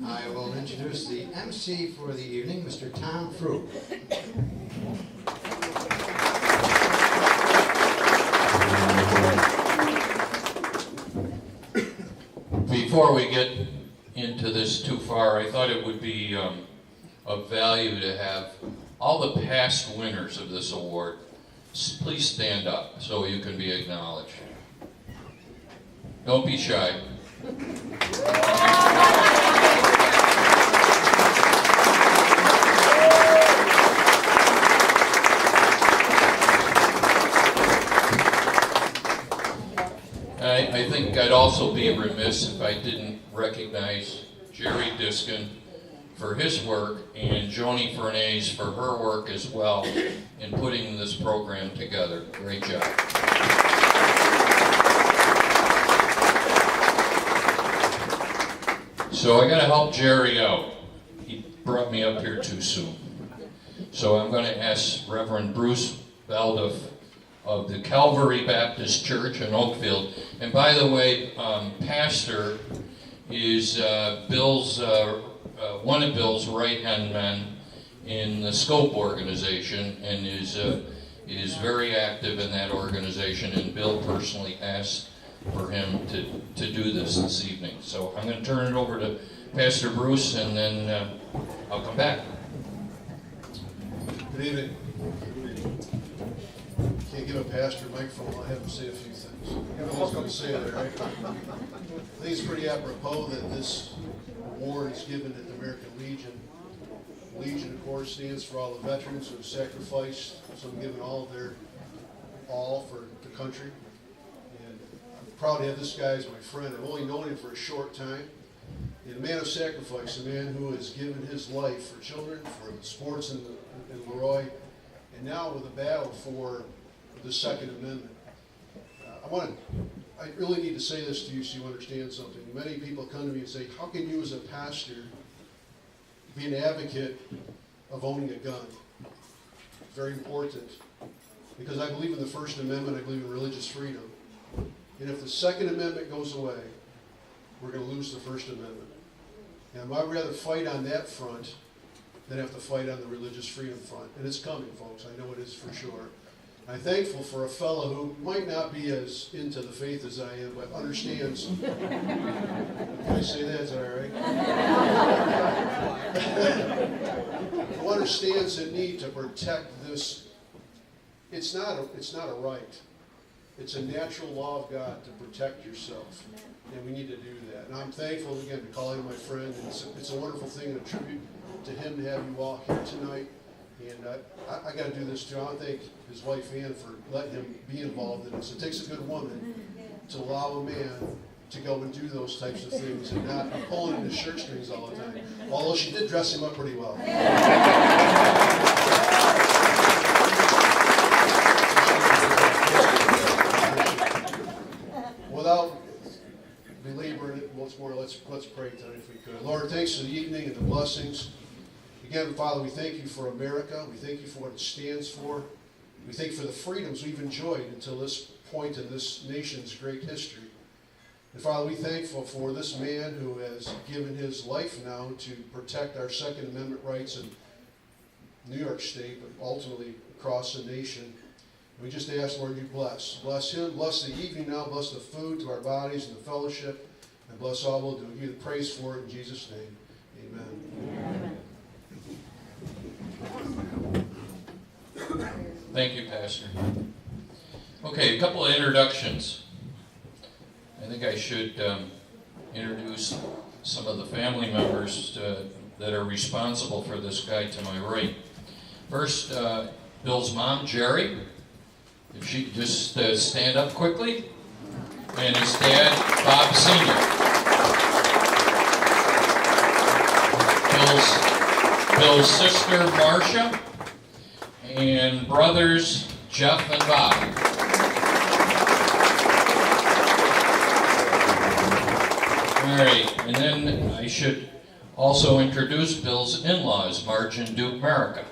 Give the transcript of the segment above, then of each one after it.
I will introduce the MC for the evening, Mr. Tom Fruit. Before we get into this too far, I thought it would be of value to have all the past winners of this award. Please stand up so you can be acknowledged. Don't be shy. I think I'd also be remiss if I didn't recognize Jerry Diskin for his work and Joni Fernandez for her work as well in putting this program together. Great job. So I got to help Jerry out. He brought me up here too soon. So I'm going to ask Reverend Bruce Baldoff of the Calvary Baptist Church in Oakfield. And by the way, pastor is Bill's one of Bill's right-hand men in the Scope organization, and is very active in that organization. And Bill personally asked for him to do this evening. So I'm going to turn it over to Pastor Bruce, and then I'll come back. Good evening. Can't give a pastor a microphone, I'll have him say a few things. I was going to say there, right? I think it's pretty apropos that this award is given at the American Legion. Legion, of course, stands for all the veterans who have sacrificed, some given all their all for the country. And I'm proud to have this guy as my friend. I've only known him for a short time. And a man of sacrifice, a man who has given his life for children, for the sports in LeRoy, and now with a battle for the Second Amendment. I really need to say this to you so you understand something. Many people come to me and say, how can you as a pastor be an advocate of owning a gun? Very important. Because I believe in the First Amendment, I believe in religious freedom. And if the Second Amendment goes away, we're going to lose the First Amendment. And I'd rather fight on that front than have to fight on the religious freedom front. And it's coming, folks. I know it is for sure. I'm thankful for a fellow who might not be as into the faith as I am, but understands. Can I say that? Is that all right? Who understands the need to protect this. It's not a right. It's a natural law of God to protect yourself. And we need to do that. And I'm thankful, again, to call him my friend. And it's a wonderful thing and a tribute to him to have you all here tonight. And I got to do this too. I want to thank his wife Ann for letting him be involved in this. It takes a good woman to allow a man to go and do those types of things and not be pulling in his shirt strings all the time. Although she did dress him up pretty well. Without belaboring it once more, let's pray tonight if we could. Lord, thanks for the evening and the blessings. Again, Father, we thank you for America. We thank you for what it stands for. We thank you for the freedoms we've enjoyed until this point in this nation's great history. And Father, we're thankful for this man who has given his life now to protect our Second Amendment rights in New York State, but ultimately across the nation. And we just ask, Lord, you bless. Bless him. Bless the evening now. Bless the food to our bodies and the fellowship. And bless all we'll do. We give you the praise for it in Jesus' name. Amen. Amen. Thank you, Pastor. Okay, a couple of introductions. I think I should introduce some of the family members that are responsible for this guy to my right. First, Bill's mom, Jerry. If she could just stand up quickly. And his dad, Bob Sr. Bill's sister, Marcia. And brothers, Jeff and Bob. All right, and then I should also introduce Bill's in-laws, Marge and Duke Marica.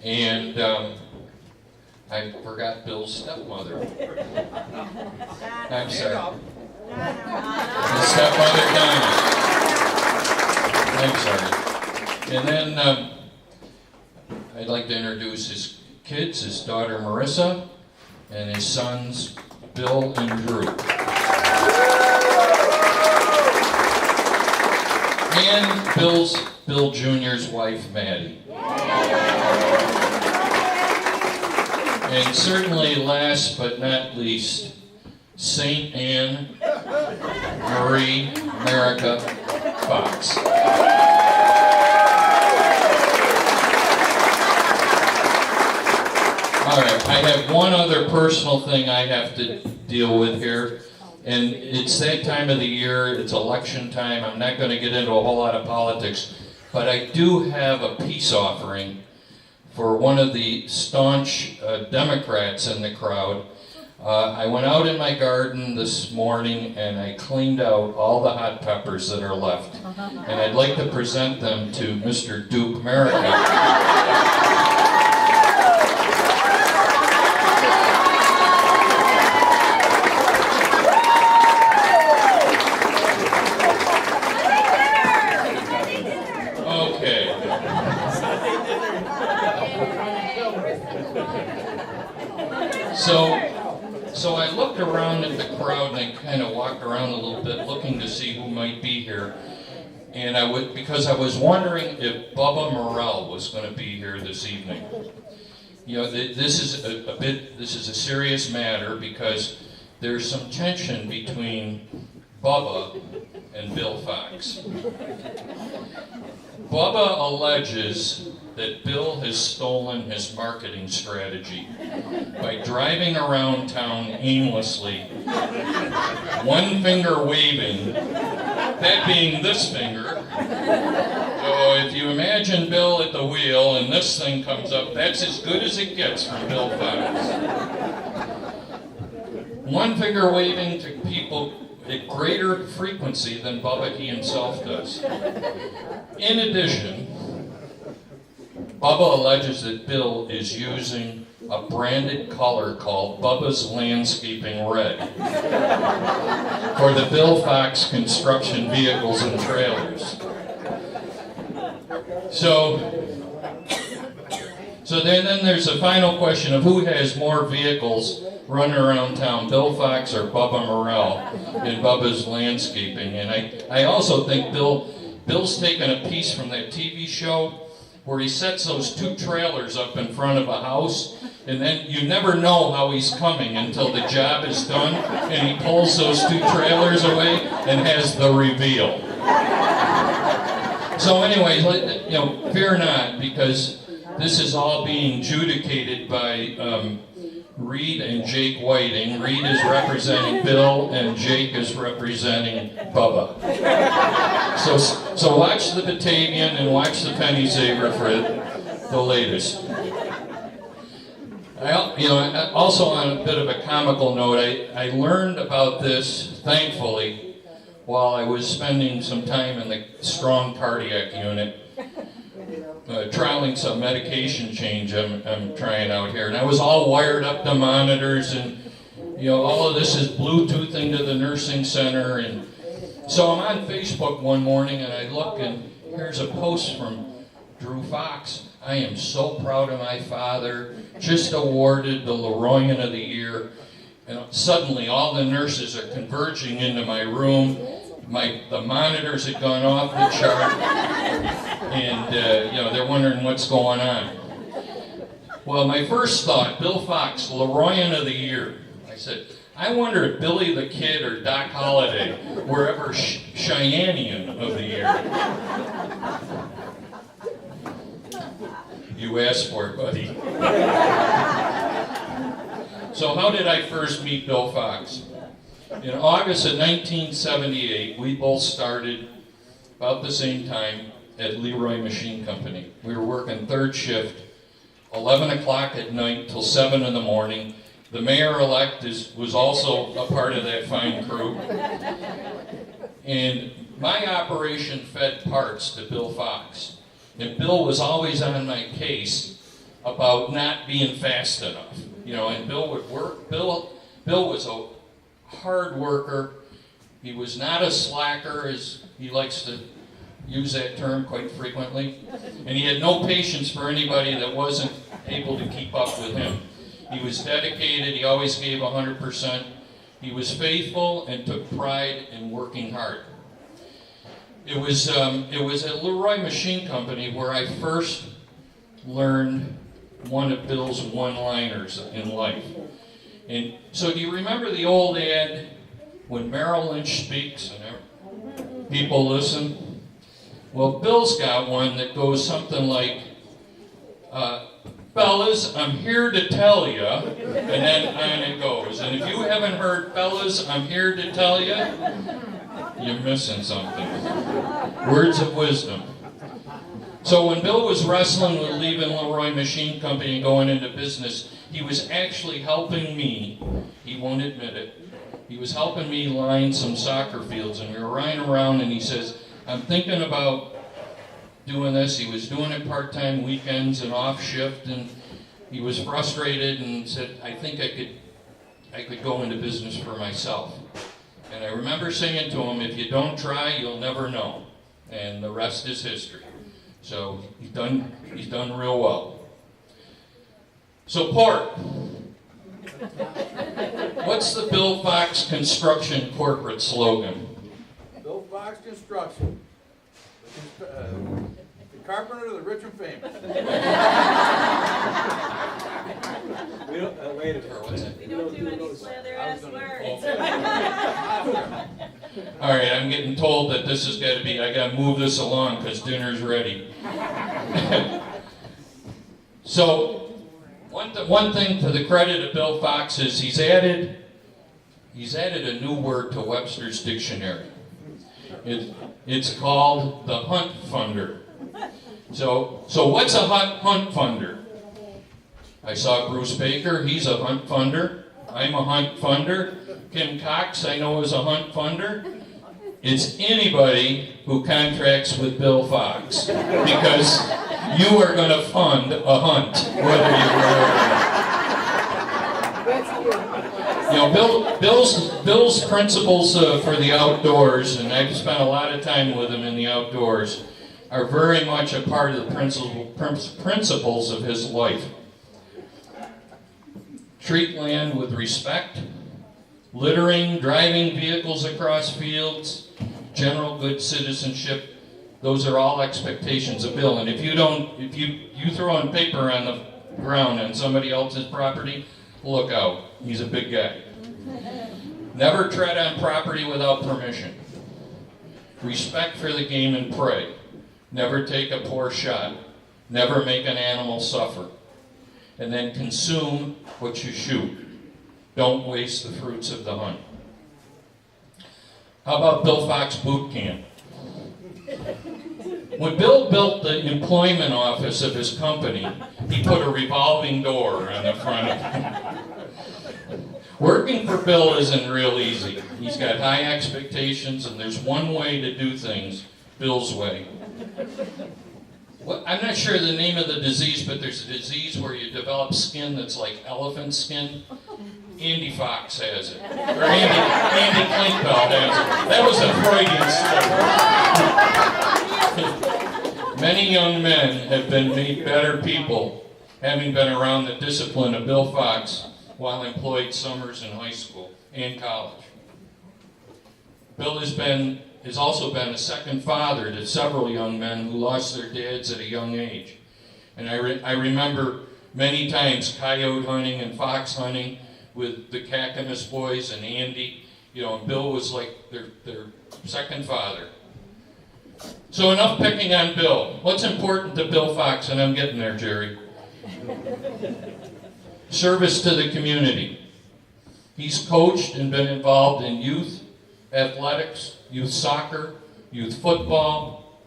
And I forgot Bill's stepmother. I'm sorry. The stepmother Donna. I'm sorry. And then I'd like to introduce his kids, his daughter Marissa, and his sons Bill and Drew. And Bill Jr.'s wife, Maddie. And certainly last but not least, Saint Anne Marie America Fox. All right, I have one other personal thing I have to deal with here. And it's that time of the year, it's election time. I'm not going to get into a whole lot of politics, but I do have a peace offering for one of the staunch Democrats in the crowd. I went out in my garden this morning and I cleaned out all the hot peppers that are left. And I'd like to present them to Mr. Duke America. So I looked around at the crowd and I kind of walked around a little bit looking to see who might be here. And because I was wondering if Bubba Morrell was going to be here this evening. You know, this is a serious matter because there's some tension between Bubba and Bill Fox. Bubba alleges that Bill has stolen his marketing strategy by driving around town aimlessly, one finger waving, that being this finger. So if you imagine Bill at the wheel and this thing comes up, that's as good as it gets from Bill Fox. One finger waving to people at greater frequency than Bubba he himself does. In addition, Bubba alleges that Bill is using a branded color called Bubba's Landscaping Red for the Bill Fox construction vehicles and trailers. So then there's a final question of who has more vehicles running around town, Bill Fox or Bubba Morrell in Bubba's Landscaping. And I also think Bill's taken a piece from that TV show where he sets those two trailers up in front of a house, and then you never know how he's coming until the job is done, and he pulls those two trailers away and has the reveal. So anyways, you know, fear not, because this is all being adjudicated by Reed and Jake Whiting. Reed is representing Bill, and Jake is representing Bubba. So watch the Batavian and watch the Penny Saver for the latest. Also on a bit of a comical note, I learned about this, thankfully, while I was spending some time in the strong cardiac unit, trialing some medication change I'm trying out here. And I was all wired up to monitors, and all of this is Bluetoothing to the nursing center. And so I'm on Facebook one morning and I look, and here's a post from Drew Fox. I am so proud of my father, just awarded the LeRoyan of the Year. And suddenly all the nurses are converging into my room. The monitors had gone off the chart, and they're wondering what's going on. Well, my first thought, Bill Fox, LeRoyan of the Year. I said, I wonder if Billy the Kid or Doc Holliday were ever Cheyennian of the Year. You asked for it, buddy. So how did I first meet Bill Fox? In August of 1978, we both started about the same time at LeRoy Machine Company. We were working third shift, 11 o'clock at night till 7 in the morning. The mayor-elect was also a part of that fine crew. And my operation fed parts to Bill Fox. And Bill was always on my case about not being fast enough. And Bill would work. Bill was a hard worker. He was not a slacker, as he likes to use that term quite frequently. And he had no patience for anybody that wasn't able to keep up with him. He was dedicated. He always gave 100%. He was faithful and took pride in working hard. It was at LeRoy Machine Company where I first learned one of Bill's one-liners in life. And so do you remember the old ad, when Merrill Lynch speaks and people listen? Well, Bill's got one that goes something like, fellas, I'm here to tell you, and then on it goes. And if you haven't heard, fellas, I'm here to tell you, you're missing something. Words of wisdom. So when Bill was wrestling with leaving LeRoy Machine Company and going into business, he was actually helping me, he won't admit it, he was helping me line some soccer fields, and we were riding around, and he says, I'm thinking about doing this. He was doing it part-time, weekends and off shift, and he was frustrated and said, I think I could go into business for myself. And I remember saying to him, if you don't try, you'll never know. And the rest is history. So he's done real well. So Port, what's the Bill Fox Construction corporate slogan? Bill Fox Construction. The carpenter of the rich and famous. We don't, wait a minute. What's it? We don't do any slather-ass words. All right, I'm getting told that this has got to be, I got to move this along because dinner's ready. So, one thing to the credit of Bill Fox is he's added a new word to Webster's dictionary. It's called the hunt funder. So what's a hunt funder? I saw Bruce Baker, he's a hunt funder. I'm a hunt funder. Kim Cox, I know, is a hunt funder. It's anybody who contracts with Bill Fox, because you are going to fund a hunt, whether you know, Bill's principles for the outdoors, and I've spent a lot of time with him in the outdoors, are very much a part of the principles of his life. Treat land with respect, littering, driving vehicles across fields, general good citizenship. Those are all expectations of Bill. And if you throw in paper on the ground on somebody else's property, look out. He's a big guy. Never tread on property without permission. Respect for the game and prey. Never take a poor shot. Never make an animal suffer. And then consume what you shoot. Don't waste the fruits of the hunt. How about Bill Fox Boot Camp? When Bill built the employment office of his company, he put a revolving door on the front of it. Working for Bill isn't real easy. He's got high expectations, and there's one way to do things, Bill's way. I'm not sure the name of the disease, but there's a disease where you develop skin that's like elephant skin. Andy Fox has it. Or Andy Klinkfeld has it. That was a Freudian slip. Many young men have been made better people having been around the discipline of Bill Fox while employed summers in high school and college. Bill has also been a second father to several young men who lost their dads at a young age. And I remember many times coyote hunting and fox hunting with the Cackamus boys and Andy, and Bill was like their second father. So enough picking on Bill. What's important to Bill Fox? And I'm getting there, Jerry. Service to the community. He's coached and been involved in youth athletics, youth soccer, youth football,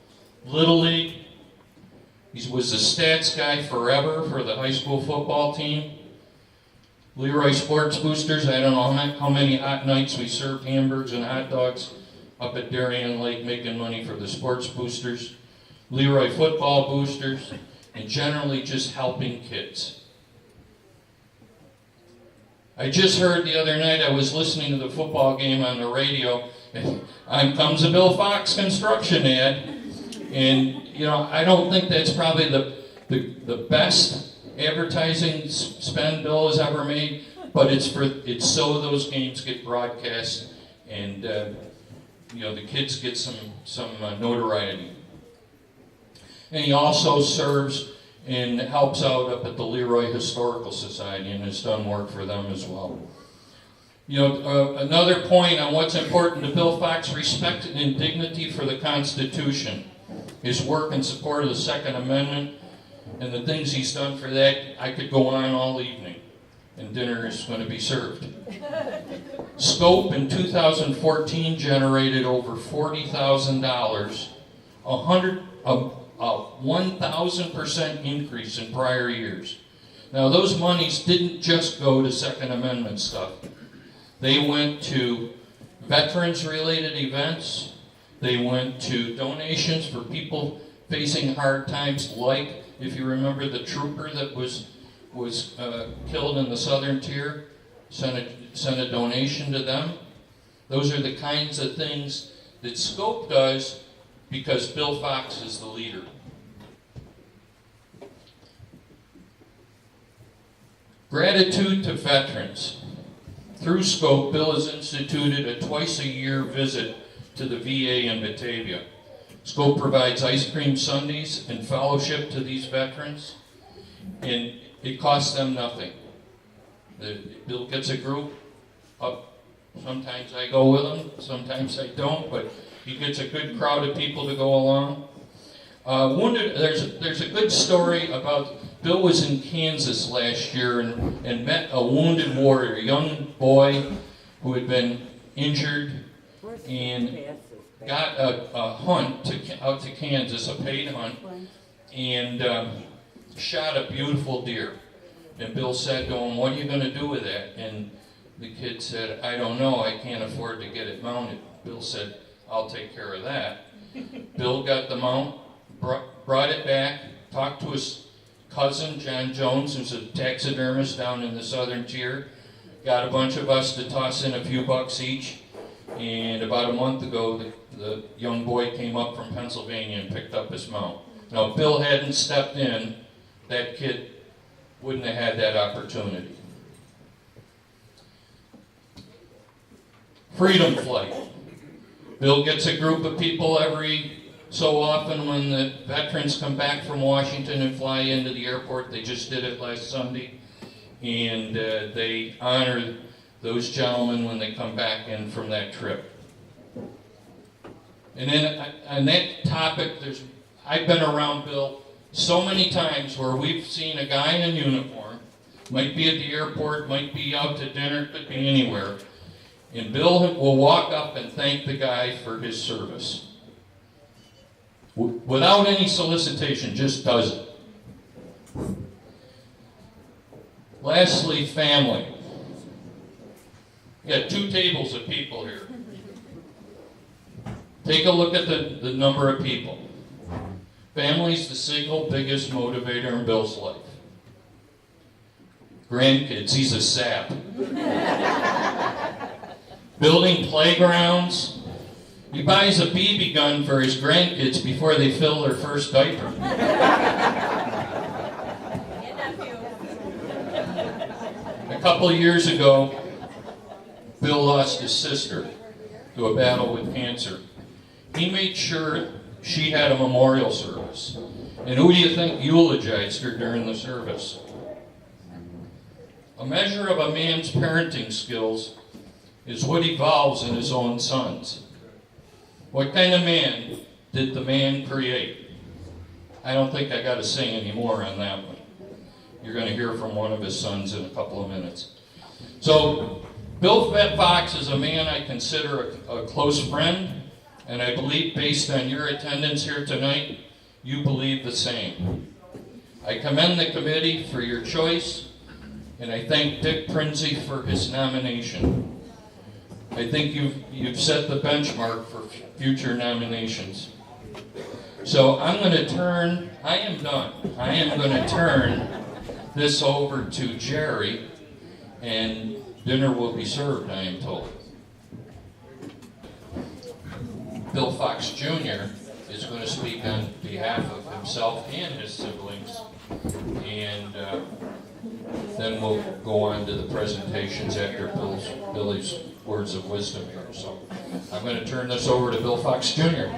Little League. He was the stats guy forever for the high school football team. LeRoy Sports Boosters, I don't know how many hot nights we served hamburgers and hot dogs up at Darien Lake making money for the sports boosters. LeRoy Football Boosters, and generally just helping kids. I just heard the other night, I was listening to the football game on the radio, and on comes a Bill Fox construction ad. And, you know, I don't think that's probably the best advertising spend Bill has ever made, but it's so those games get broadcast and, you know, the kids get some notoriety. And he also serves and helps out up at the LeRoy Historical Society and has done work for them as well. You know, another point on what's important to Bill Fox: respect and dignity for the Constitution. His work in support of the Second Amendment and the things he's done for that, I could go on all evening, and dinner is going to be served. Scope in 2014 generated over $40,000, a 1,000% increase in prior years. Now, those monies didn't just go to Second Amendment stuff. They went to veterans-related events. They went to donations for people facing hard times, like, if you remember, the trooper that was killed in the Southern Tier, sent a donation to them. Those are the kinds of things that Scope does because Bill Fox is the leader. Gratitude to veterans. Through Scope, Bill has instituted a twice-a-year visit to the VA in Batavia. Scope provides ice cream sundaes and fellowship to these veterans, and it costs them nothing. Bill gets a group up. Sometimes I go with him, sometimes I don't, but he gets a good crowd of people to go along. There's a good story about Bill was in Kansas last year and met a wounded warrior, a young boy who had been injured and got a hunt out to Kansas, a paid hunt, and shot a beautiful deer. And Bill said to him, "What are you going to do with that?" And the kid said, "I don't know, I can't afford to get it mounted." Bill said, "I'll take care of that." Bill got the mount, brought it back, talked to his cousin, John Jones, who's a taxidermist down in the Southern Tier, got a bunch of us to toss in a few bucks each, and about a month ago, the young boy came up from Pennsylvania and picked up his mount. Now, if Bill hadn't stepped in, that kid wouldn't have had that opportunity. Freedom Flight. Bill gets a group of people every so often when the veterans come back from Washington and fly into the airport. They just did it last Sunday, and they honor those gentlemen when they come back in from that trip. And then on that topic, I've been around Bill so many times where we've seen a guy in uniform, might be at the airport, might be out to dinner, could be anywhere, and Bill will walk up and thank the guy for his service. Without any solicitation, just does it. Lastly, family. You got 2 tables of people here. Take a look at the number of people. Family's the single biggest motivator in Bill's life. Grandkids, he's a sap. Building playgrounds. He buys a BB gun for his grandkids before they fill their first diaper. A couple of years ago, Bill lost his sister to a battle with cancer. He made sure she had a memorial service. And who do you think eulogized her during the service? A measure of a man's parenting skills is what evolves in his own sons. What kind of man did the man create? I don't think I got to sing anymore on that one. You're going to hear from one of his sons in a couple of minutes. So, Bill Fox is a man I consider a close friend, and I believe, based on your attendance here tonight, you believe the same. I commend the committee for your choice, and I thank Dick Prinzi for his nomination. I think you've set the benchmark for future nominations. So I am going to turn this over to Jerry, and Dinner will be served, I am told. Bill Fox Jr. is going to speak on behalf of himself and his siblings, and then we'll go on to the presentations after Billy's words of wisdom here. So I'm going to turn this over to Bill Fox Jr.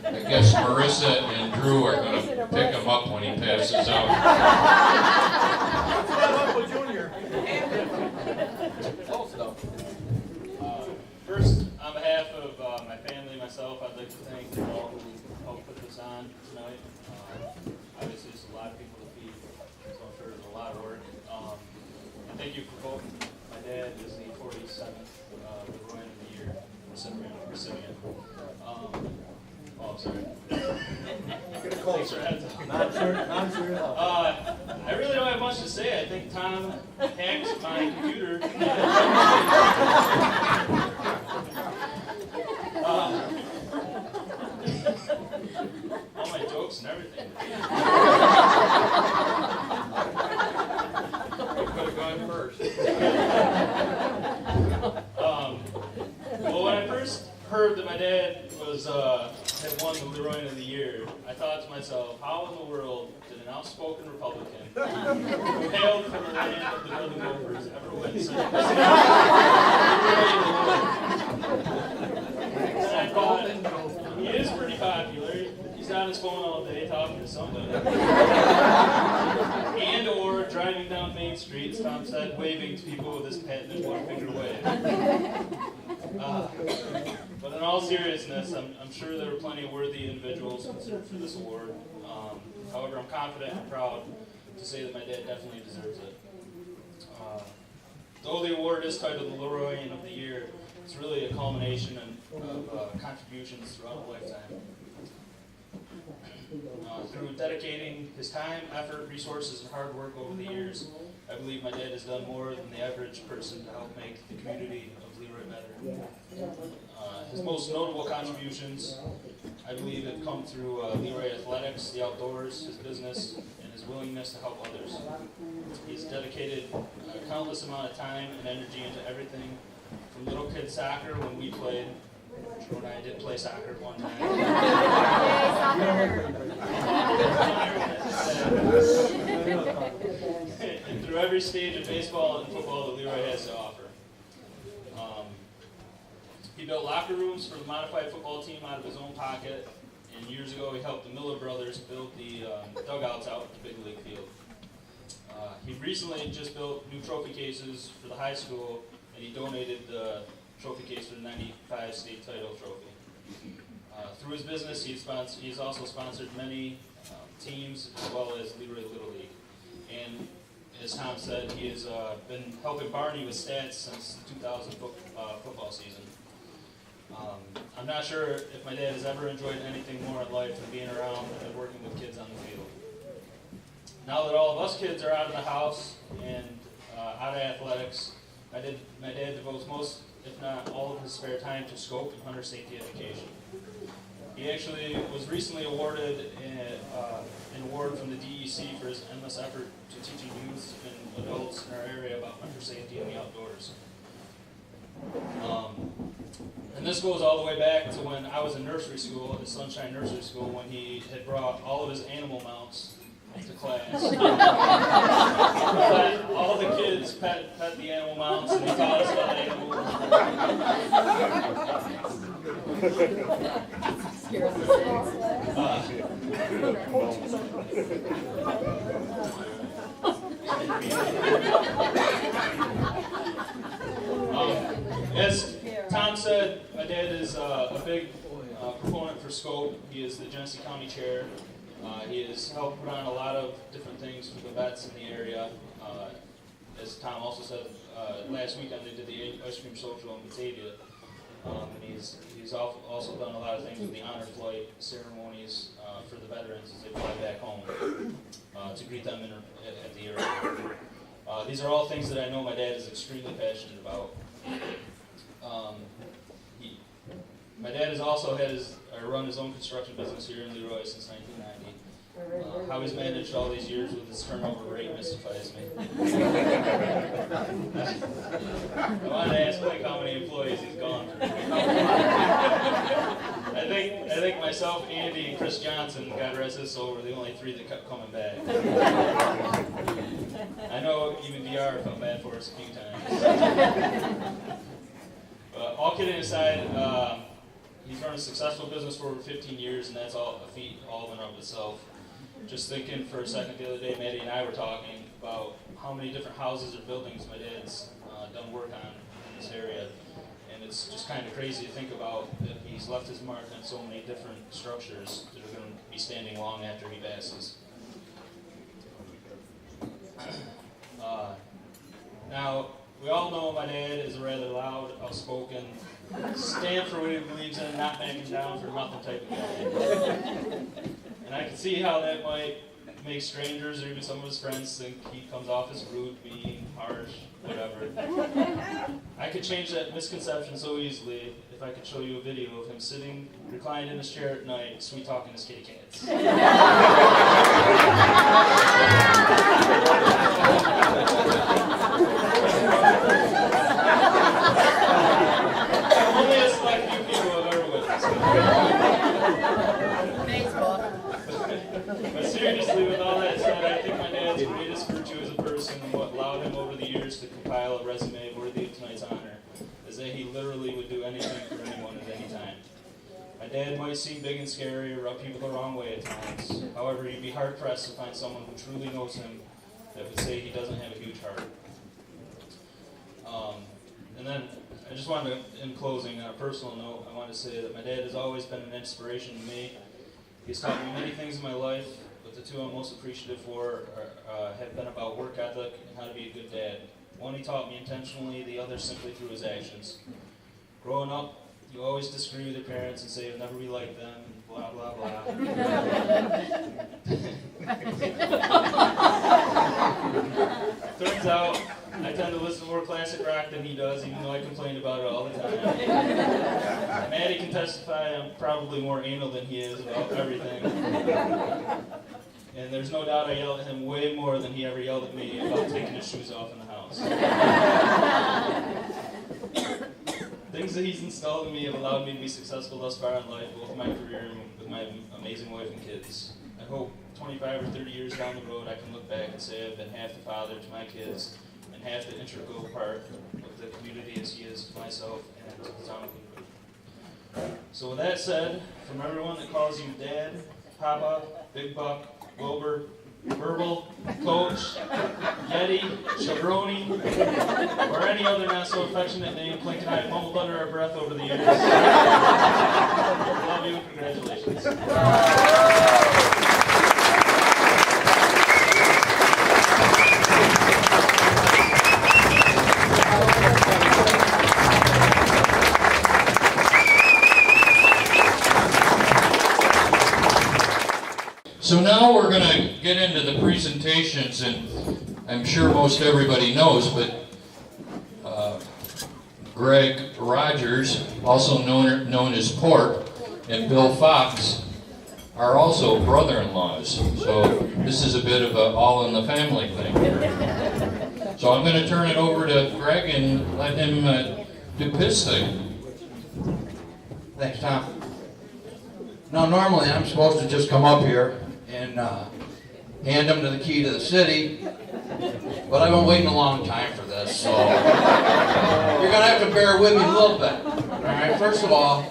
I guess Marissa and Drew are going to pick him up when he passes out. Uncle Junior. First, on behalf of my family and myself, I'd like to thank all who helped put this on tonight. Obviously, it's a lot of people to feed, so I'm sure it's a lot of work. And thank you for voting. My dad is the 47th LeRoyan of the Year recipient. Oh, I'm sorry. Thanks for heads up. Not sure enough. I really don't have much to say. I think Tom hacked my computer. All my jokes and everything. Could have gone first. Well, when I first heard that my dad was had won the LeRoyan of the Year, I thought to myself, how in the world did an outspoken Republican who hailed from the land of the Golden Gophers ever win such And I thought, he is pretty popular. He's on his phone all day talking to somebody. And or driving down Main Street, as Tom said, waving to people with his patented one-finger wave. But in all seriousness, I'm sure there were plenty of worthy individuals considered for this award. However, I'm confident and proud to say that my dad definitely deserves it. Though the award is titled the LeRoyan of the Year, it's really a culmination of contributions throughout a lifetime. Through dedicating his time, effort, resources, and hard work over the years, I believe my dad has done more than the average person to help make the community of LeRoy better. His most notable contributions, I believe, have come through LeRoy athletics, the outdoors, his business, and his willingness to help others. He's dedicated a countless amount of time and energy into everything, from little kid soccer when we played. Drew and I did play soccer at one time. And through every stage of baseball and football that LeRoy has to offer. He built locker rooms for the modified football team out of his own pocket, and years ago he helped the Miller brothers build the dugouts out at the big league field. He recently just built new trophy cases for the high school, and he donated the trophy case for the 95 state title trophy. Through his business, he's also sponsored many teams as well as LeRoy Little League. And as Tom said, he has been helping Barney with stats since the 2000 football season. I'm not sure if my dad has ever enjoyed anything more in life than being around and working with kids on the field. Now that all of us kids are out of the house and out of athletics, my dad devotes most, if not all, of his spare time to scope and hunter safety education. He actually was recently awarded an award from the DEC for his endless effort to teaching youth and adults in our area about hunter safety in the outdoors. And this goes all the way back to when I was in nursery school, at Sunshine Nursery School, when he had brought all of his animal mounts to class. All the kids pet the animal mounts, and he taught us about animals. As Tom said, my dad is a big proponent for scope. He is the Genesee County Chair. He has helped put on a lot of different things for the vets in the area. As Tom also said, last weekend they did the ice cream social in Batavia. And he's also done a lot of things with the honor flight ceremonies for the veterans as they fly back home to greet them at the airport. These are all things that I know my dad is extremely passionate about. My dad has also run his own construction business here in LeRoy since 1990. How he's managed all these years with his turnover rate mystifies me. I wanted to ask Blake how many employees he's gone through. I think myself, Andy, and Chris Johnson, God rest his soul, were the only three that kept coming back. I know even DR felt bad for us a few times. All kidding aside, he's run a successful business for over 15 years, and that's all a feat all in and of itself. Just thinking for a second, the other day, Maddie and I were talking about how many different houses or buildings my dad's done work on in this area. And it's just kind of crazy to think about that he's left his mark on so many different structures that are going to be standing long after he passes. Now, we all know my dad is a rather loud, outspoken, stand for what he believes in, not backing down for nothing type of guy. And I can see how that might make strangers or even some of his friends think he comes off as rude, mean, harsh, whatever. I could change that misconception so easily if I could show you a video of him sitting, reclined in his chair at night, sweet talking his kitty cats. Only a select few people have ever witnessed it. But seriously, with all that said, I think my dad's greatest virtue as a person and what allowed him over the years to compile a resume worthy of tonight's honor is that he literally would do anything for anyone at any time. My dad might seem big and scary or rub people the wrong way at times. However, you'd be hard-pressed to find someone who truly knows him that would say he doesn't have a huge heart. And then, I just wanted to, in closing, on a personal note, I want to say that my dad has always been an inspiration to me. He's taught me many things in my life, but the two I'm most appreciative for have been about work ethic and how to be a good dad. One he taught me intentionally, the other simply through his actions. Growing up, you always disagree with your parents and say you'll never be like them, and blah, blah, blah. Turns out, I tend to listen to more classic rock than he does, even though I complain about it all the time. Maddie can testify I'm probably more anal than he is about everything. And there's no doubt I yell at him way more than he ever yelled at me about taking his shoes off in the house. Things that he's installed in me have allowed me to be successful thus far in life, both in my career and with my amazing wife and kids. I hope 25 or 30 years down the road I can look back and say I've been half the father to my kids and half the integral part of the community as he is to myself and to the town of Cleveland. So with that said, from everyone that calls you Dad, Papa, Big Buck, Wilbur, Verbal, Coach, Yeti, Chabroni, or any other not so affectionate name Blake and I have mumbled under our breath over the years. Love you, congratulations. So now we're going to get into the presentations, and I'm sure most everybody knows, but Greg Rogers, also known as Pork, and Bill Fox are also brother-in-laws. So this is a bit of an all-in-the-family thing here. So I'm going to turn it over to Greg and let him do his thing. Thanks, Tom. Now, normally I'm supposed to just come up here and hand them the key to the city, but I've been waiting a long time for this, so you're going to have to bear with me a little bit. All right, first of all,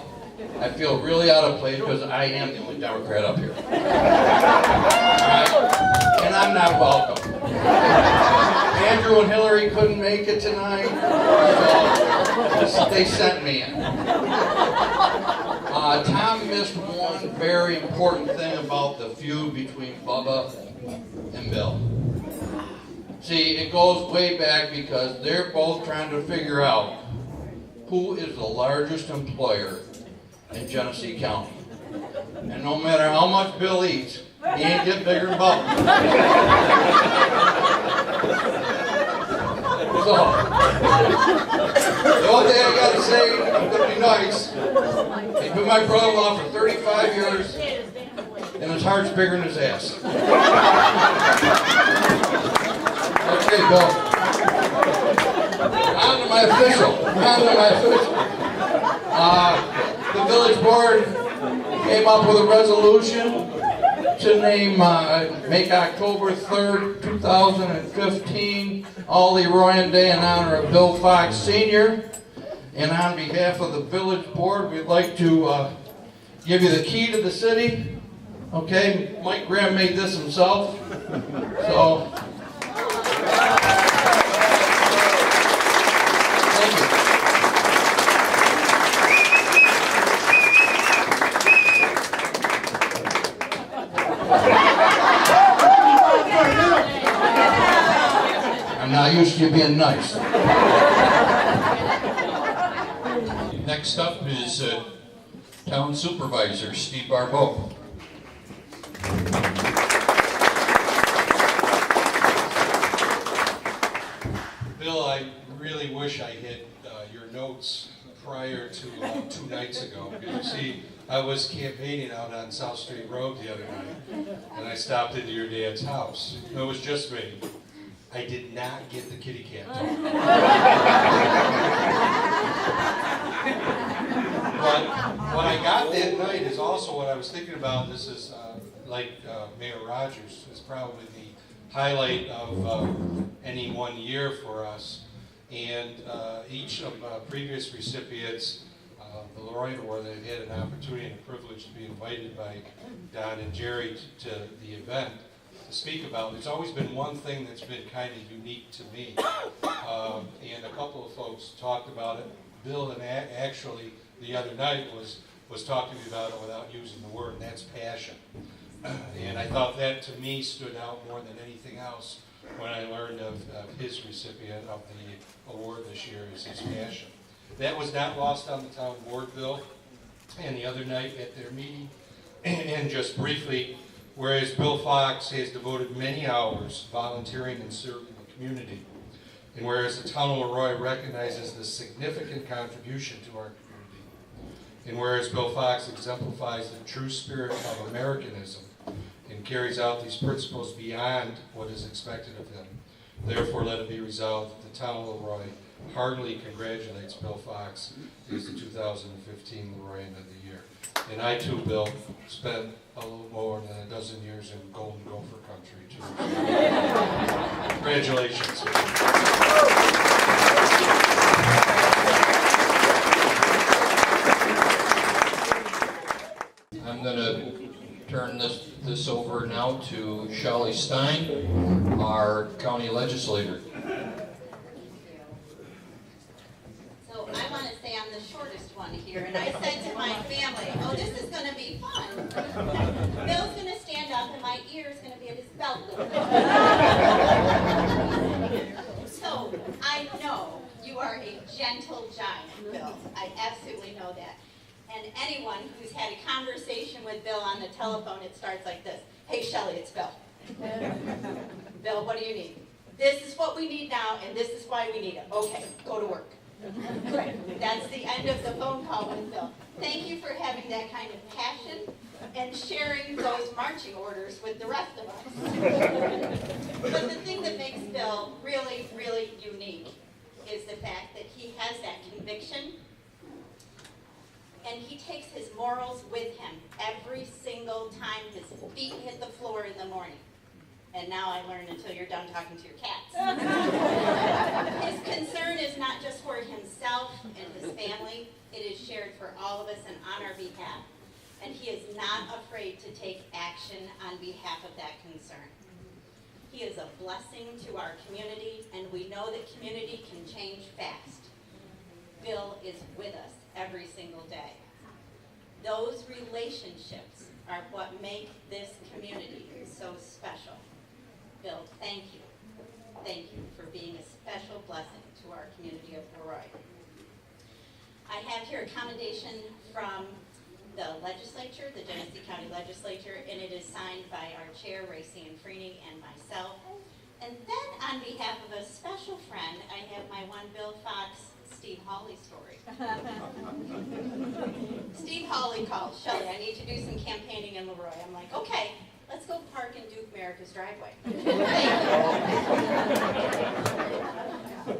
I feel really out of place because I am the only Democrat up here. All right? And I'm not welcome. Andrew and Hillary couldn't make it tonight, so they sent me in. Tom missed one very important thing about the feud between Bubba and Bill. See, it goes way back because they're both trying to figure out who is the largest employer in Genesee County. And no matter how much Bill eats, he ain't getting bigger than Bubba. So, the only thing I gotta say, I'm gonna be nice. He's been my brother-in-law for 35 years, and his heart's bigger than his ass. Okay, Bill. On to my official. The village board came up with a resolution to name, make October 3rd, 2015, All LeRoyan Day in honor of Bill Fox Sr. And on behalf of the village board, we'd like to give you the key to the city. Okay, Mike Graham made this himself. So, thank you. I'm not used to you being nice. Next up is Town Supervisor Steve Barbeau. Bill, I really wish I had your notes prior to 2 nights ago. You see, I was campaigning out on South Street Road the other night, and I stopped into your dad's house. It was just me. I did not get the kitty cat talk. But what I got that night is also what I was thinking about. This is like Mayor Rogers is probably the highlight of any one year for us. And each of previous recipients of the LeRoyan Award, they've had an opportunity and a privilege to be invited by Don and Jerry to the event to speak about. There's always been one thing that's been kind of unique to me, and a couple of folks talked about it. Bill, and actually the other night was talking to me about it without using the word, and that's passion. And I thought that to me stood out more than anything else when I learned of his recipient of the award this year, is his passion. That was not lost on the town board, Bill. And the other night at their meeting, and just briefly, whereas Bill Fox has devoted many hours volunteering and serving the community, and whereas the town of LeRoy recognizes the significant contribution to our community, and whereas Bill Fox exemplifies the true spirit of Americanism and carries out these principles beyond what is expected of him, therefore let it be resolved that the town of LeRoy heartily congratulates Bill Fox as the 2015 LeRoyan of the Year. And I too, Bill, spent a little more than a dozen years in Golden Gopher country too. Congratulations. I'm going to turn this over now to Shelley Stein, our county legislator. So I want to say I'm the shortest one here, and I said to my family, oh, this is going to be fun. Bill's going to stand up, and my ear is going to be at his belt loop. So I know you are a gentle giant, Bill. I absolutely know that. And anyone who's had a conversation with Bill on the telephone, it starts like this. Hey, Shelley, it's Bill. Bill, what do you need? This is what we need now, and this is why we need it. Okay, go to work. That's the end of the phone call with Bill. Thank you for having that kind of passion and sharing those marching orders with the rest of us. But the thing that makes Bill really, really unique is the fact that he has that conviction, and he takes his morals with him every single time his feet hit the floor in the morning. And now I learn until you're done talking to your cats. His concern is not just for himself and his family, it is shared for all of us and on our behalf. And he is not afraid to take action on behalf of that concern. He is a blessing to our community, and we know that community can change fast. Bill is with us every single day. Those relationships are what make this community so special. Bill, thank you. Thank you for being a special blessing to our community of LeRoy. I have here a commendation from the legislature, the Genesee County Legislature, and it is signed by our chair, Ray Cianfrini, and myself. And then on behalf of a special friend, I have my one Bill Fox, Steve Hawley story. Steve Hawley called, Shelley, I need to do some campaigning in LeRoy. I'm like, okay, let's go park in Duke America's driveway.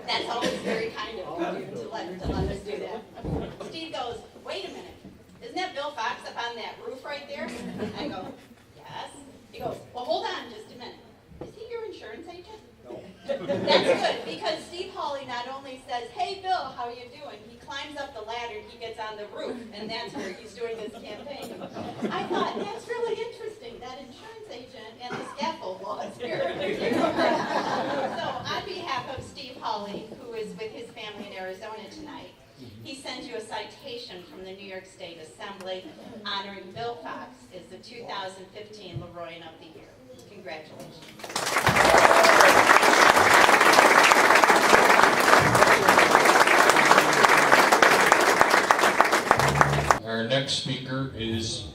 That's always very kind of you to let us do that. Steve goes, wait a minute, isn't that Bill Fox up on that roof right there? I go, yes. He goes, well, hold on just a minute. Is he your insurance agent? No. That's good, because Steve Hawley not only says, hey, Bill, how you doing? He climbs up the ladder, he gets on the roof, and that's where he's doing his campaign. I thought, that's really interesting, that insurance agent and the scaffold was here. So on behalf of Steve Hawley, who is with his family in Arizona tonight, he sends you a citation from the New York State Assembly honoring Bill Fox as the 2015 LeRoyan of the Year. Congratulations. Our next speaker is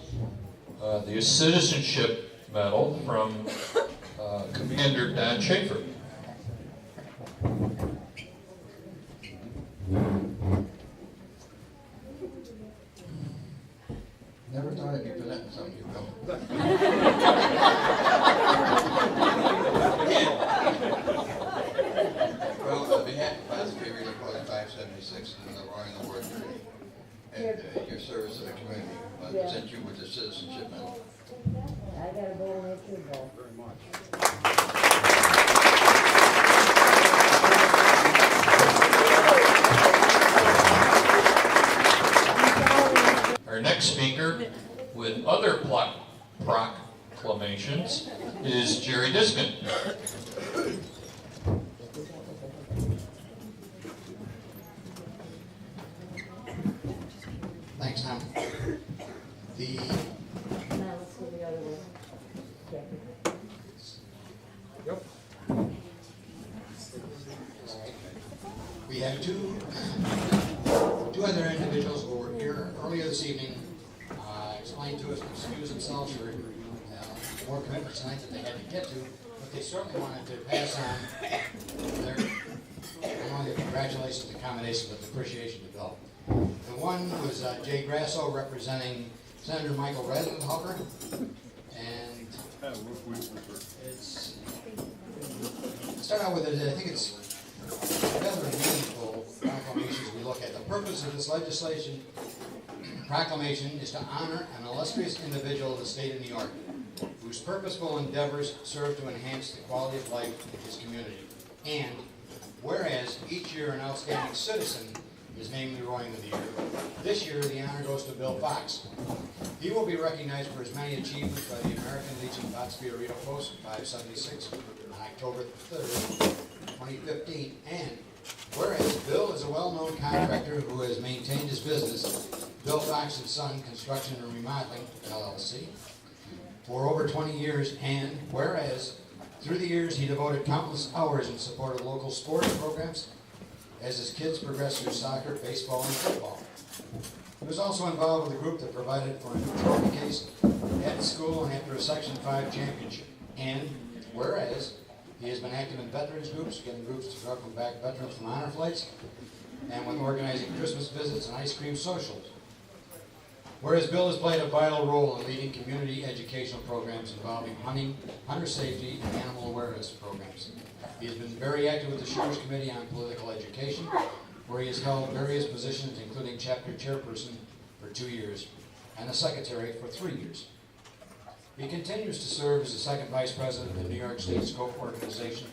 the Citizenship Medal from Commander Don Schaefer. Never thought I'd be presenting something you Bill. Well, on behalf of Botts-Fiorito Post 576 and the LeRoyan Award Committee and your service to the community, I present you with the Citizenship Medal. I gotta go and make your vote. Very much. Our next speaker with other proclamations is Jerry Diskin. Thanks, Tom. Now let's do the other one. We have two other individuals who were here earlier this evening, explained to us to excuse themselves for more commitments tonight that they had to get to, but they certainly wanted to pass on their congratulations, accommodations, with appreciation to Bill. The one was Jay Grasso representing Senator Michael Redenhofer, and start out with it. I think it's rather meaningful proclamations we look at. The purpose of this proclamation is to honor an illustrious individual of the state of New York, whose purposeful endeavors serve to enhance the quality of life in his community. And whereas each year an outstanding citizen is named LeRoyan of the Year, this year the honor goes to Bill Fox. He will be recognized for his many achievements by the American Legion Botts-Fiorito Post 576 on October 3rd, 2015. And whereas Bill is a well-known contractor who has maintained his business, Bill Fox & Son Construction and Remodeling, LLC, for over 20 years, and whereas through the years he devoted countless hours in support of local sports programs as his kids progressed through soccer, baseball, and football. He was also involved with a group that provided for a new trophy case at school and after a Section 5 championship. And whereas he has been active in veterans groups, getting groups to welcome back veterans from honor flights, and with organizing Christmas visits and ice cream socials. Whereas Bill has played a vital role in leading community educational programs involving hunting, hunter safety, and animal awareness programs. He has been very active with the Sheriff's Committee on Political Education, where he has held various positions, including chapter chairperson for 2 years and a secretary for 3 years. He continues to serve as the second vice president of the New York State Scope Organization.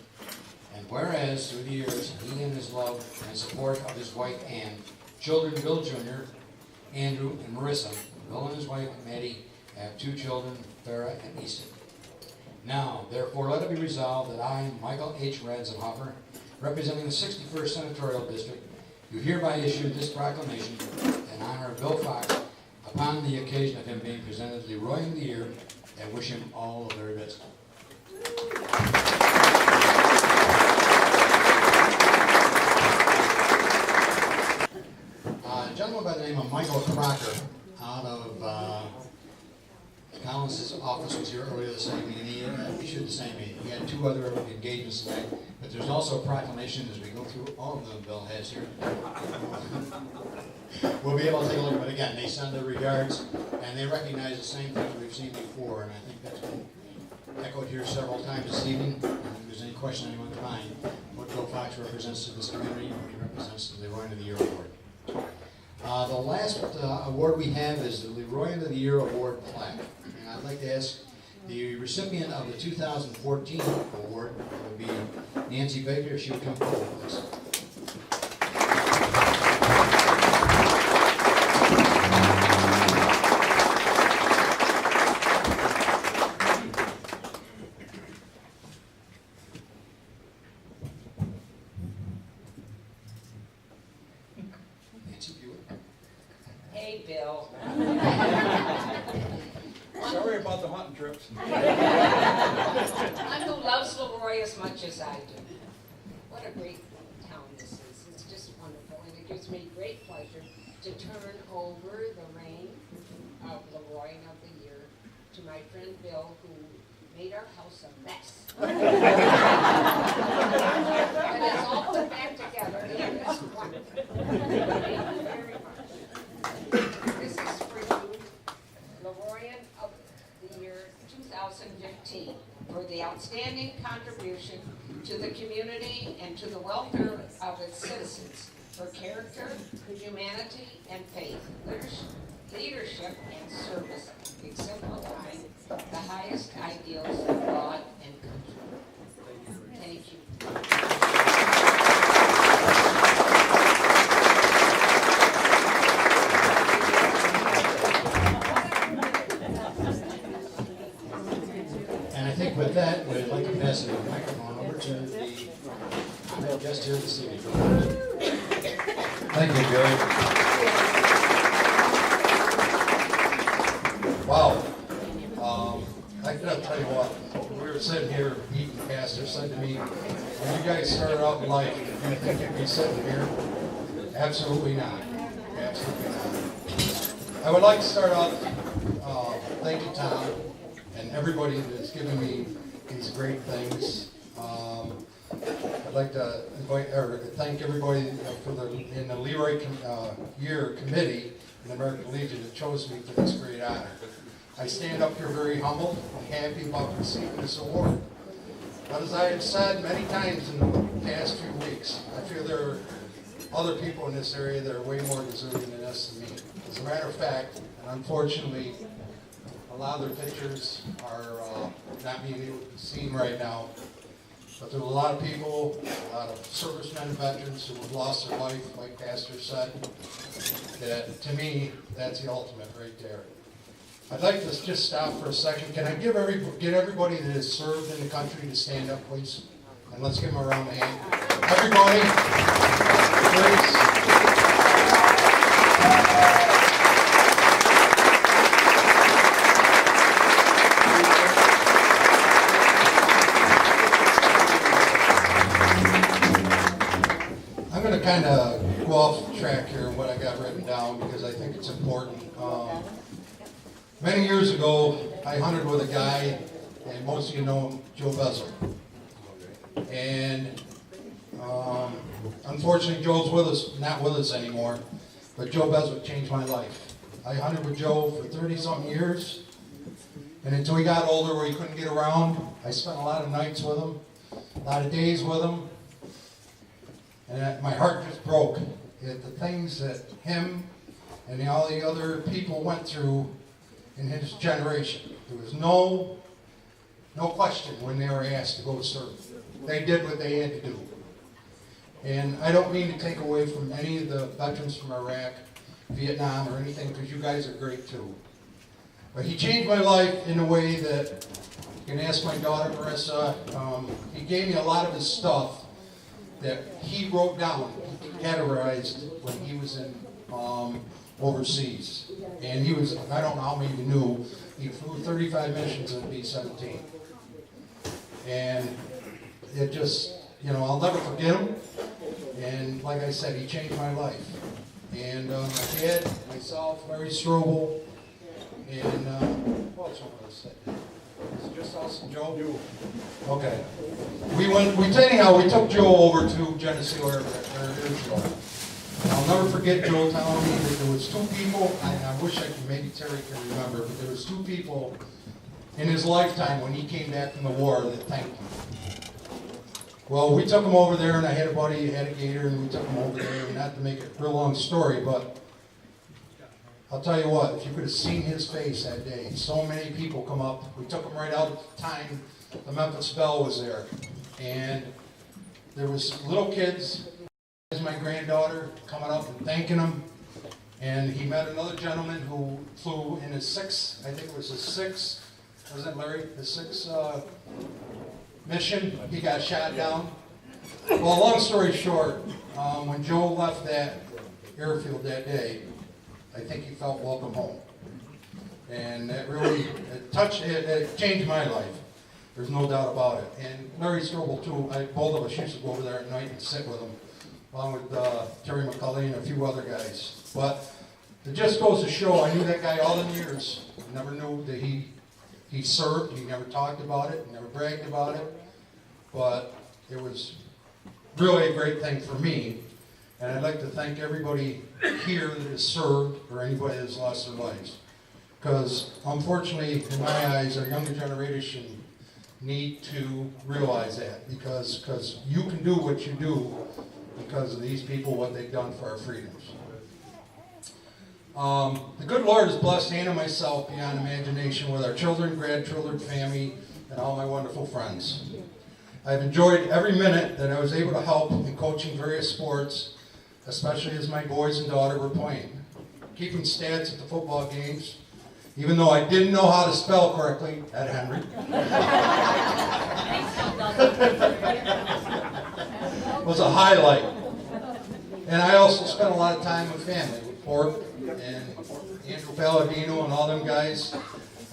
And whereas through the years, he and his love and support of his wife Ann, children Bill Jr., Andrew, and Marissa, Bill and his wife Maddie have 2 children, Farah and Easton. Now, therefore, let it be resolved that I, Michael H. Redenhofer, representing the 61st Senatorial District, do hereby issue this proclamation in honor of Bill Fox upon the occasion of him being presented LeRoyan of the Year, and wish him all the very best. A gentleman by the name of Michael Crocker out of Collins' office was here earlier this evening, and he issued the same. He had 2 other engagements tonight, but there's also a proclamation as we go through all of them Bill has here. We'll be able to take a look, but again, they send their regards, and they recognize the same things we've seen before, and I think that's been echoed here several times this evening. If there's any question in anyone's mind, what Bill Fox represents to this community, what he represents to the LeRoyan of the Year Award. The last award we have is the LeRoyan of the Year Award plaque. And I'd like to ask the recipient of the 2014 award would be Nancy Baker, if she would come forward, please. Nancy, if you would. Hey, Bill. Sorry about the hunting trips. I'm who loves LeRoy as much as I do. What a great town this is. It's just wonderful, and it gives me great pleasure to turn over the reign of LeRoyan of the Year to my friend Bill, who made our house a mess. But it's all put back together, and it's wonderful. Thank you very much. This is for you, LeRoyan of the Year 2015, for the outstanding contribution to the community and to the welfare of its citizens, for character, humanity, and faith, leadership, and service, exemplifying the highest ideals of God and country. Thank you. And I think with that, we'd like to pass the microphone over to the guest here this evening. Thank you, Jerry. Wow. I gotta tell you what, we were sitting here, eating, Pastor said to me, when you guys started out in life, did you think you'd be sitting here? Absolutely not. Absolutely not. I would like to start out, thank you, Tom, and everybody that's given me these great things. I'd like to thank everybody in the LeRoy Year Committee in the American Legion that chose me for this great honor. I stand up here very humble and happy about receiving this award. But as I have said many times in the past few weeks, I feel there are other people in this area that are way more deserving than us than me. As a matter of fact, and unfortunately, a lot of their pictures are not being able to be seen right now. But there are a lot of people, a lot of servicemen and veterans who have lost their life, like Pastor said, that to me, that's the ultimate right there. I'd like to just stop for a second. Can I get everybody that has served in the country to stand up, please? And let's give them a round of hand. Everybody, please. I'm going to kind of go off track here in what I got written down because I think it's important. Many years ago, I hunted with a guy, and most of you know him, Joe Bezel. And unfortunately, Joe's not with us anymore, but Joe Bezel changed my life. I hunted with Joe for 30-something years, and until he got older where he couldn't get around, I spent a lot of nights with him, a lot of days with him, and my heart just broke at the things that him and all the other people went through in his generation. There was no question when they were asked to go serve. They did what they had to do. And I don't mean to take away from any of the veterans from Iraq, Vietnam, or anything, because you guys are great too. But he changed my life in a way that, you can ask my daughter Marissa, he gave me a lot of his stuff that he wrote down, he categorized when he was in overseas. And he was, I don't know how many of you knew, he flew 35 missions in B-17. And it just, I'll never forget him. And like I said, he changed my life. And my dad, myself, Larry Strobel, and It's just us and Joe. Okay. Anyhow, we took Joe over to Geneseo Air Show. I'll never forget Joe telling me that there was two people, and I wish I could, maybe Terry can remember, but there was two people in his lifetime when he came back from the war that thanked him. Well, we took him over there, and I had a buddy, had a gator, and we took him over there, and not to make it a real long story, but I'll tell you what, if you could have seen his face that day, so many people come up. We took him right out at the time the Memphis Belle was there, and there was little kids, my granddaughter, coming up and thanking him, and he met another gentleman who flew in his sixth, I think it was his sixth, wasn't it Larry, his sixth mission. He got shot down. Well, long story short, when Joe left that airfield that day, I think he felt welcome home. And that really, it changed my life. There's no doubt about it. And Larry Strobel too, both of us used to go over there at night and sit with him, along with Terry McCulley and a few other guys. But it just goes to show, I knew that guy all the years. I never knew that he served, he never talked about it, he never bragged about it. But it was really a great thing for me. And I'd like to thank everybody here that has served, or anybody that's lost their lives. Because unfortunately, in my eyes, our younger generation need to realize that. Because you can do what you do because of these people, what they've done for our freedoms. The good Lord has blessed Anna and myself beyond imagination with our children, grandchildren, family, and all my wonderful friends. I've enjoyed every minute that I was able to help in coaching various sports, especially as my boys and daughter were playing. Keeping stats at the football games, even though I didn't know how to spell correctly, at Henry. Was a highlight. And I also spent a lot of time with family, with Pork and Andrew Palladino and all them guys.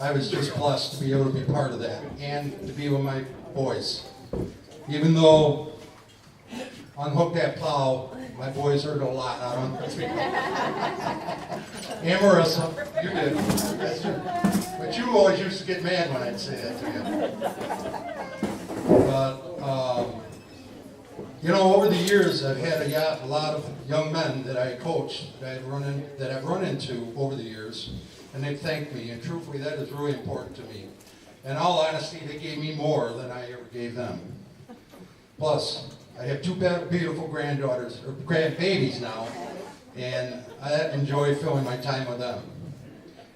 I was just blessed to be able to be part of that and to be with my boys. Even though Unhook That Plow, my boys heard a lot out on the street. And Marissa, you did. That's true. But you always used to get mad when I'd say that to you. But, you know, over the years, I've had a lot of young men that I coached, that I've run into over the years, and they've thanked me, and truthfully, that is really important to me. In all honesty, they gave me more than I ever gave them. Plus, I have two beautiful granddaughters, or grandbabies now, and I enjoy filling my time with them.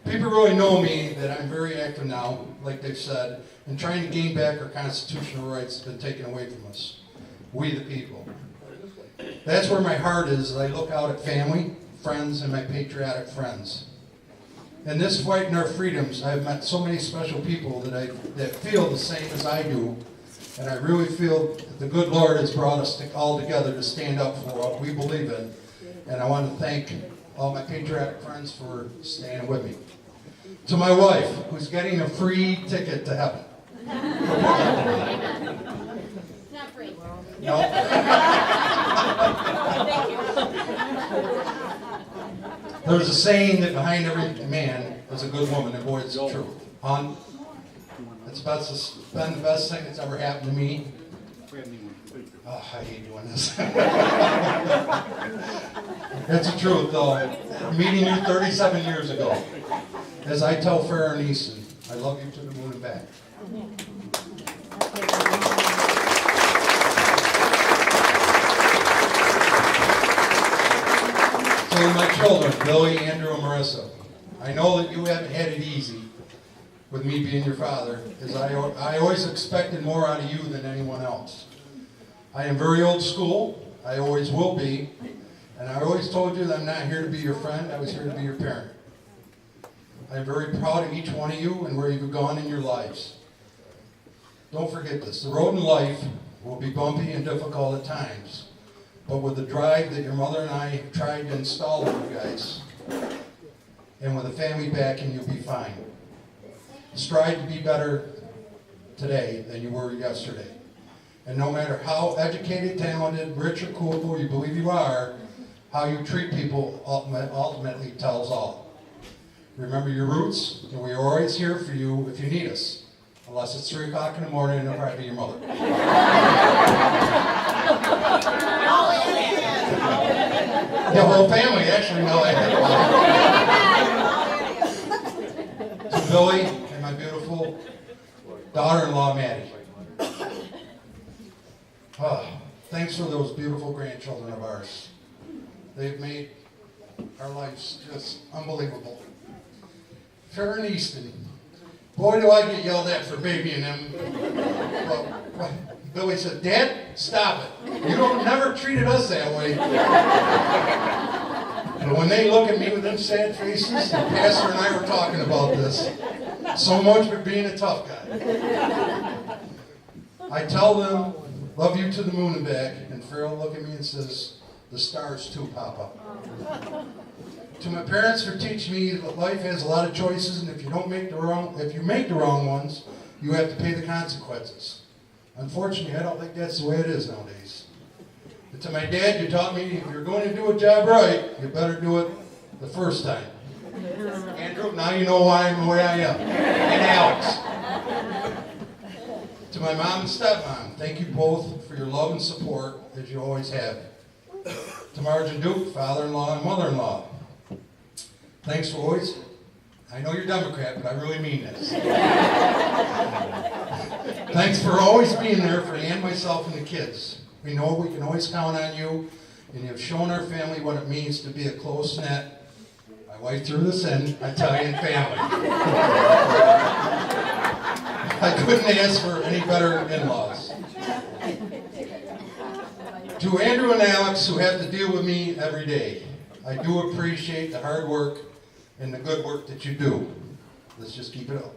People really know me that I'm very active now, like they've said, in trying to gain back our constitutional rights that have been taken away from us. We the people. That's where my heart is as I look out at family, friends, and my patriotic friends. In this fight in our freedoms, I've met so many special people that feel the same as I do. And I really feel that the good Lord has brought us all together to stand up for what we believe in. And I want to thank all my patriotic friends for staying with me. To my wife, who's getting a free ticket to heaven. Not free. No? Thank you. There's a saying that behind every man is a good woman, and boy, it's true. It's been the best thing that's ever happened to me. Oh, I hate doing this. It's the truth, though. Meeting you 37 years ago. As I tell Farrah and Easton, I love you to the moon and back. So my children, Billy, Andrew, and Marissa, I know that you haven't had it easy with me being your father, as I always expected more out of you than anyone else. I am very old school, I always will be, and I always told you that I'm not here to be your friend, I was here to be your parent. I am very proud of each one of you and where you've gone in your lives. Don't forget this, the road in life will be bumpy and difficult at times, but with the drive that your mother and I tried to install in you guys, and with a family backing, you'll be fine. Strive to be better today than you were yesterday. And no matter how educated, talented, rich, or cool you believe you are, how you treat people ultimately tells all. Remember your roots, and we are always here for you if you need us. Unless it's 3 o'clock in the morning, and it'll probably be your mother. The whole family, actually, no. To Billy and my beautiful daughter-in-law, Maddie. Thanks for those beautiful grandchildren of ours. They've made our lives just unbelievable. Sharon Easton. Boy, do I get yelled at for babying them. But Billy said, Dad, stop it. You don't never treated us that way. But when they look at me with them sad faces, and Pastor and I were talking about this, so much for being a tough guy. I tell them, love you to the moon and back, and Farrell look at me and says, the stars too, Papa. To my parents for teaching me that life has a lot of choices, and if you make the wrong ones, you have to pay the consequences. Unfortunately, I don't think that's the way it is nowadays. But to my dad, you taught me if you're going to do a job right, you better do it the first time. Andrew, now you know why I'm the way I am. And Alex. To my mom and stepmom, thank you both for your love and support, as you always have. To Marge and Duke, father-in-law and mother-in-law, thanks for always, I know you're Democrat, but I really mean this. Thanks for always being there for Ann, myself, and the kids. We know we can always count on you, and you have shown our family what it means to be a close-knit, my wife threw this in, Italian family. I couldn't ask for any better in-laws. To Andrew and Alex, who have to deal with me every day, I do appreciate the hard work and the good work that you do. Let's just keep it up.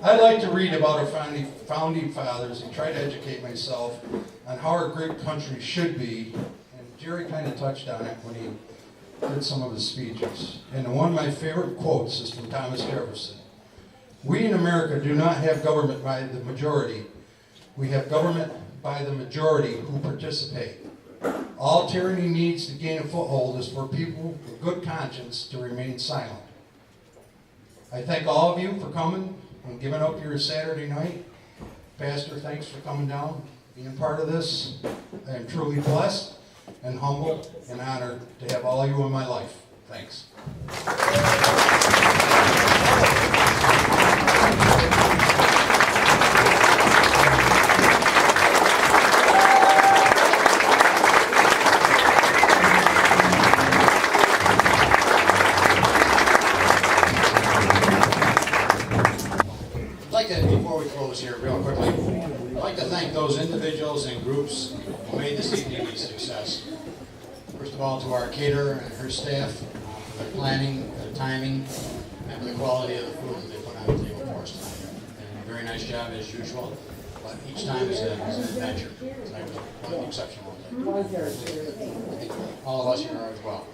I like to read about our founding fathers and try to educate myself on how our great country should be. And Jerry kind of touched on it when he did some of his speeches. And one of my favorite quotes is from Thomas Jefferson. We in America do not have government by the majority. We have government by the majority who participate. All tyranny needs to gain a foothold is for people with good conscience to remain silent. I thank all of you for coming and giving up your Saturday night. Pastor, thanks for coming down, being part of this. I am truly blessed and humbled and honored to have all of you in my life. Thanks. Before we close here real quickly, I'd like to thank those individuals and groups who made this evening a success. First of all, to our caterer and her staff for their planning, their timing, and for the quality of the food that they put on the table for us tonight. And a very nice job as usual, but each time is an adventure. Tonight was an exceptional day. I think all of us here are as well.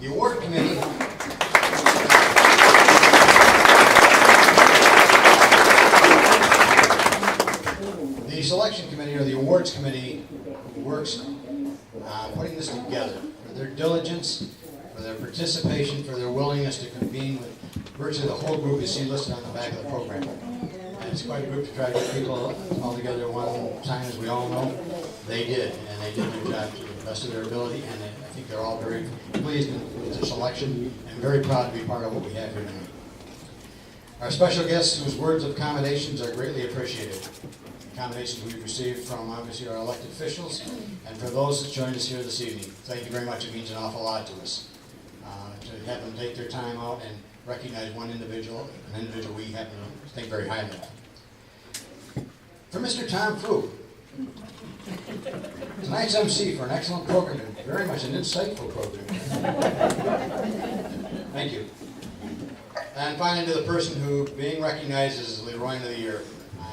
The award committee. The selection committee, or the awards committee, works putting this together for their diligence, for their participation, for their willingness to convene with virtually the whole group you see listed on the back of the program. And it's quite a group to try to get people all together at one time, as we all know. They did, and they did their job to the best of their ability, and I think they're all very pleased with their selection and very proud to be part of what we have here tonight. Our special guests, whose words of commendations are greatly appreciated. Accommodations we've received from obviously our elected officials, and for those that joined us here this evening, thank you very much. It means an awful lot to us to have them take their time out and recognize an individual we happen to think very highly of. For Mr. Tom Fu, tonight's MC for an excellent program and very much an insightful program. Thank you. And finally, to the person who being recognized as LeRoyan of the Year.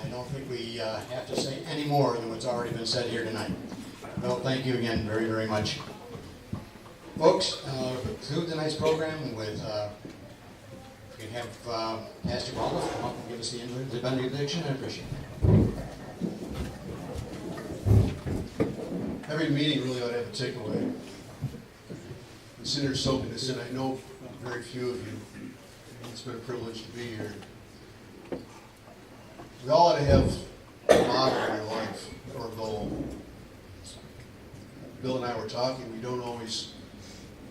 I don't think we have to say any more than what's already been said here tonight. Well, thank you again very, very much. Folks, conclude tonight's program with, we have Pastor Baldoff come up and give us the benediction. I appreciate it. Every meeting really ought to have a takeaway. I'm sitting here soaking this in. I know very few of you. It's been a privilege to be here. We all ought to have a model in our life or a goal. Bill and I were talking. We don't always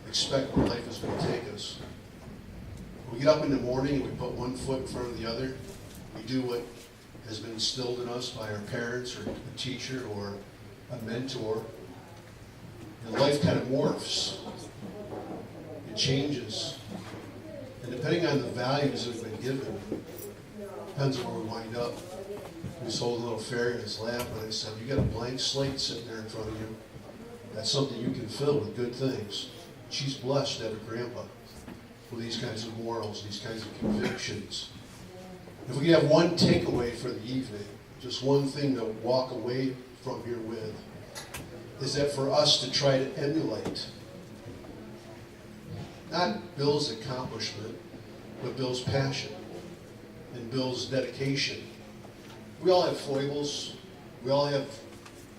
expect where life is going to take us. We get up in the morning and we put one foot in front of the other. We do what has been instilled in us by our parents or a teacher or a mentor. And life kind of morphs. It changes. And depending on the values that we've been given, depends on where we wind up. We sold a little fairy in his lap, and I said, you got a blank slate sitting there in front of you. That's something you can fill with good things. She's blessed to have a grandpa with these kinds of morals, these kinds of convictions. If we could have one takeaway for the evening, just one thing to walk away from here with, is that for us to try to emulate, not Bill's accomplishment, but Bill's passion and Bill's dedication. We all have foibles. We all have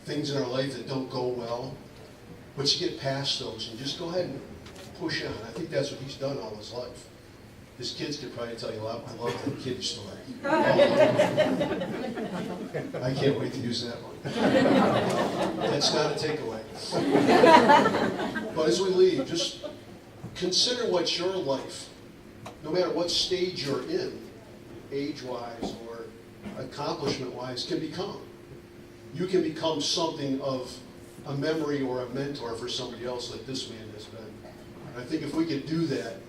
things in our life that don't go well. But you get past those and just go ahead and push on. I think that's what he's done all his life. His kids could probably tell you a lot. I love that kid story. I can't wait to use that one. That's not a takeaway. But as we leave, just consider what your life, no matter what stage you're in, age-wise or accomplishment-wise, can become. You can become something of a memory or a mentor for somebody else like this man has been. And I think if we could do that,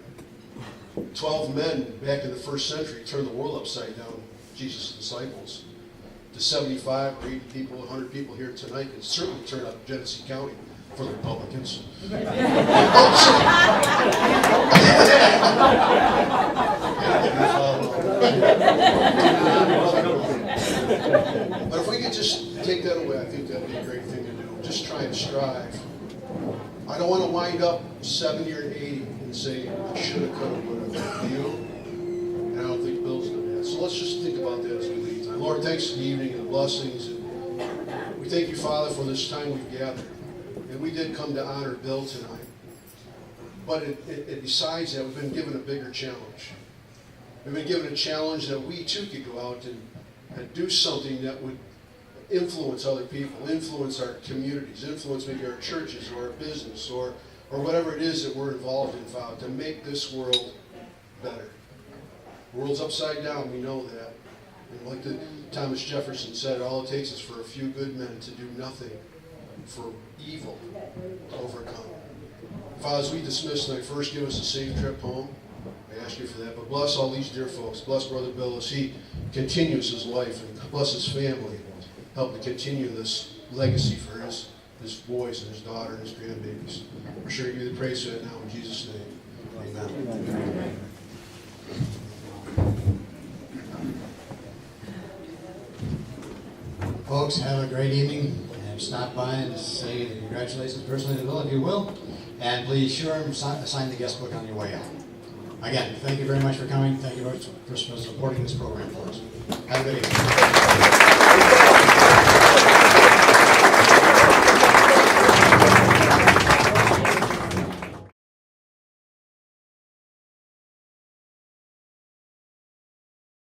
12 men back in the first century turned the world upside down, Jesus' disciples. To 75 or 80 people, 100 people here tonight can certainly turn up Genesee County for the Republicans. But if we could just take that away, I think that'd be a great thing to do. Just try and strive. I don't want to wind up 70 or 80 and say, I should have, could have, would have. You? And I don't think Bill's done that. So let's just think about that as we leave time. Lord, thanks for the evening and the blessings. And we thank you, Father, for this time we've gathered. And we did come to honor Bill tonight. But besides that, we've been given a bigger challenge. We've been given a challenge that we too could go out and do something that would influence other people, influence our communities, influence maybe our churches or our business or whatever it is that we're involved in, Father, to make this world better. The world's upside down, we know that. And like Thomas Jefferson said, all it takes is for a few good men to do nothing for evil to overcome. Father, as we dismiss tonight, first give us a safe trip home. I ask you for that. But bless all these dear folks. Bless Brother Bill as he continues his life, and bless his family. Help to continue this legacy for his boys and his daughter and his grandbabies. We're sure you give the praise for that now in Jesus' name. Amen. Folks, have a great evening, and stop by and say the congratulations personally to Bill, if you will. And please sure him sign the guest book on your way out. Again, thank you very much for coming. Thank you for supporting this program for us. Have a good evening.